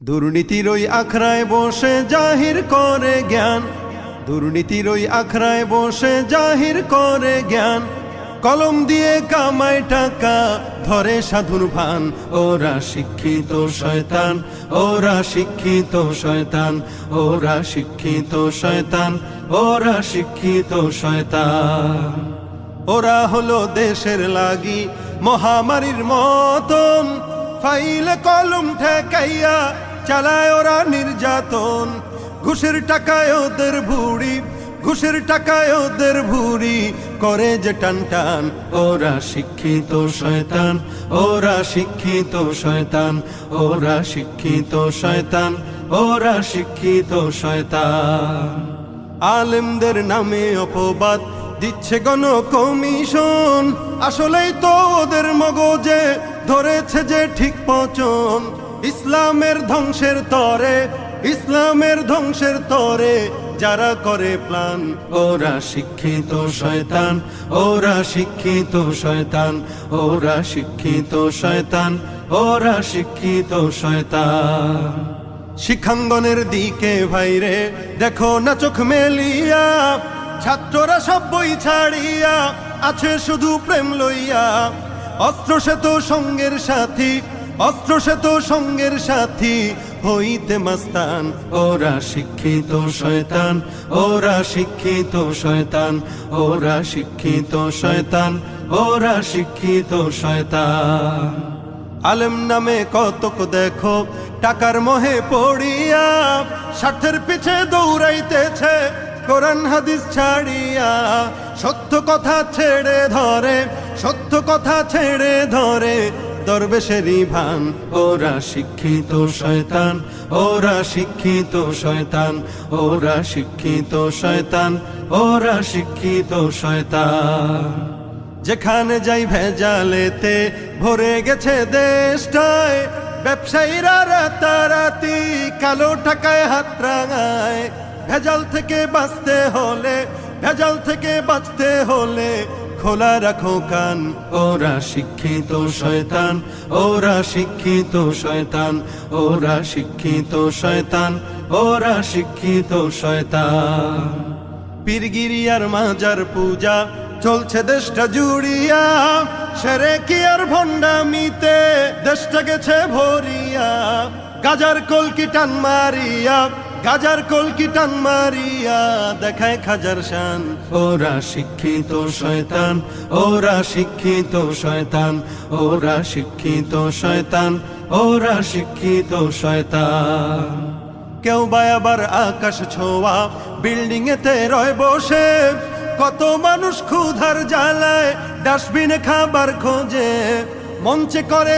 দুর্নীতির ওই আখড়ায় বসে জাহির করে জ্ঞান, দুর্নীতির ওই আখড়ায় বসে জাহির করে জ্ঞান। কলম দিয়ে কামায় টাকা ধরে সাধুর ভান, ওরা শিক্ষিত শয়তান, ওরা শিক্ষিত শয়তান, ওরা শিক্ষিত শয়তান, ওরা শিক্ষিত শয়তান। ওরা হলো দেশের লাগি মহামারীর মতন, ফাইলে কলম ঠেকাইয়া চালায় ওরা নির্যাতন। ঘুষের টাকায় ওদের ভুড়ি, ঘুষের টাকায় ওদের ভুড়ি করে যে টান টান। ওরা শিক্ষিত শয়তান, ওরা শিক্ষিত শয়তান, ওরা শিক্ষিত শয়তান, ওরা শিক্ষিত শয়তান। আলেমদের নামে অপবাদ দিচ্ছে গণ কমিশন, আসলেই তো ওদের মগজে ধরেছে যে ঠিক পচন। ইসলামের ধ্বংসের তরে, ইসলামের ধ্বংসের তরে যারা করে প্ল্যান, ওরা শিক্ষিত শয়তান, ওরা শিক্ষিত শয়তান, ওরা শিক্ষিত শয়তান, ওরা শিক্ষিত শয়তান। শিক্ষাঙ্গনের দিকে ভাইরে দেখো না চোখ মেলিয়া, ছাত্ররা সব বই ছাড়িয়া আছে শুধু প্রেম লইয়া। অস্ত্র সে তো সঙ্গের সাথী, অস্ত্র সে তো সঙ্গের সাথী হইতে মাস্তান। ওরা শিক্ষিত শয়তান, ওরা শিক্ষিত শয়তান, ওরা শিক্ষিত শয়তান, ওরা শিক্ষিত শয়তান। আলেম নামে কতক দেখো টাকার মোহে পড়িয়া, স্বার্থের পিছে দৌড়াইতেছে কোরআন হাদিস ছাড়িয়া। সত্য কথা ছেড়ে ধরে, সত্য কথা ছেড়ে ধরে দরবেশেরই ভান। ওরা শিক্ষিত শয়তান, ওরা শিক্ষিত শয়তান, ওরা শিক্ষিত শয়তান, ওরা শিক্ষিত শয়তান। যেখানে যাই ভেজালেতে ভরে গেছে দেশটায়, ব্যবসায়ীরা রাতারাতি কালো টাকায় হাত রাঙায়। ভেজাল থেকে বাঁচতে হলে, ভেজাল থেকে বাঁচতে হলে খোলা রাখো কান। ওরা শিক্ষিত শয়তান, ওরা শিক্ষিত শয়তান, ওরা শিক্ষিত শয়তান, ওরা শিক্ষিত শয়তান। পীরগিরিয়ার মাজার পূজা চলছে দেশটা জুড়িয়া, সেরে কি আর ভণ্ডামিতে দেশটা গেছে ভরিয়া। গাজার কলকি টান মারিয়া, গাজার কলকি টান মারিয়া দেখায় খাজার শান। ওরা শিক্ষিত শয়তান, ওরা শিক্ষিত শয়তান, ওরা শিক্ষিত শয়তান, ওরা শিক্ষিত শয়তান। কেউ বা আবার আকাশ ছোঁয়া বিল্ডিং এতে রয় বসে, কত মানুষ ক্ষুধার জ্বালায় ডাস্টবিনে খাবার খোঁজে। মঞ্চে করে